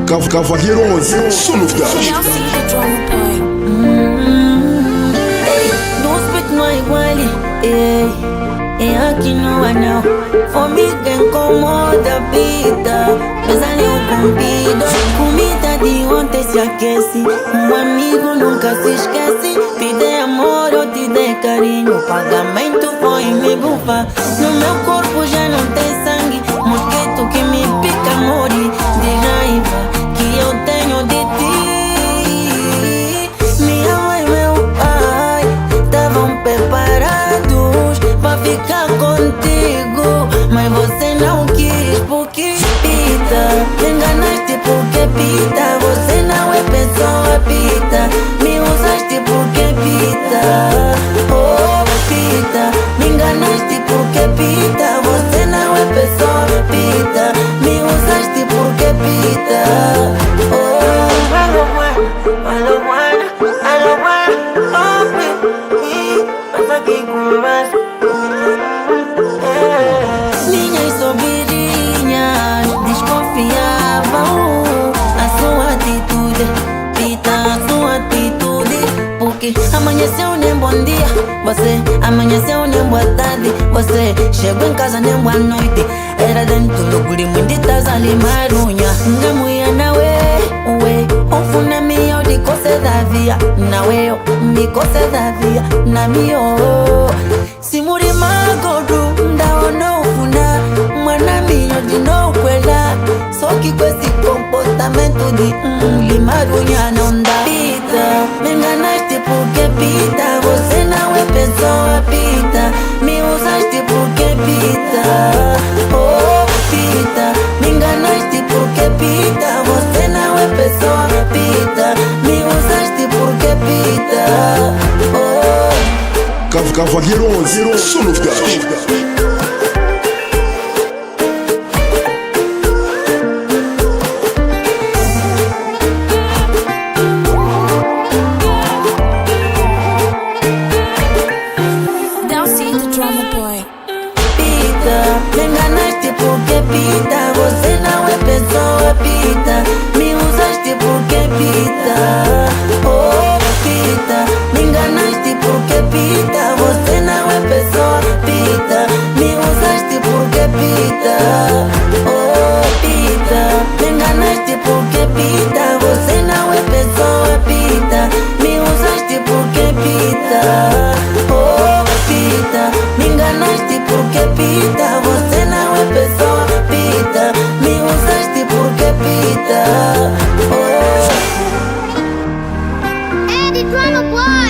Cavaleiro 11, Son of God. Don't spit no igual, aqui no anel. Formiga incomoda a vida, mas ali eu convido. Comida de ontem se aquece, um amigo nunca se esquece. Te dei amor, eu te dei carinho, o pagamento foi me bufar. No meu corpo já não tem sangue, mosquito que me pica morre de raiva que eu tenho de ti. Minha mãe e meu pai estavam preparados pra ficar contigo, mas você não quis porque pita. Me enganaste porque pita, você não é pessoa pita. Me usaste porque pita, oh pita. Me enganaste porque pita, você não é pessoa pita. Me usaste porque pita, oh. I don't wanna, oh, mas aqui conversa. Minhas sobrinhas desconfiavam a sua atitude, pita, a sua atitude. Porque amanheceu nem bom dia, você amanheceu nem boa tarde. Você chegou em casa nem boa noite, era dentro do guri munditas ali marunha. Nga mulher na we, ofuna minha de coisa da via. Na we, me coisa da via, na mio. Se muri magodu, ndao no funa, mwana minha de não quela. Só que com esse comportamento de limarunha não dá. Pita, me enganaste porque pita, você não é pessoa pita. Me usaste porque pita, oh pita. Me enganaste porque pita, você não é pessoa pita. Me usaste porque pita, oh. Cavaleiro 11, Son of God. Me enganaste porque pita, você não é pessoa pita. Me usaste porque pita, oh pita. Me enganaste porque pita, você não é pessoa pita. Me usaste porque pita, oh pita. Me enganaste porque pita, você não é pessoa pita. Me usaste porque pita, oh pita. Me enganaste porque pita, você não é pessoa pita. Me usaste porque pita, oh. Eddie Drama Boy.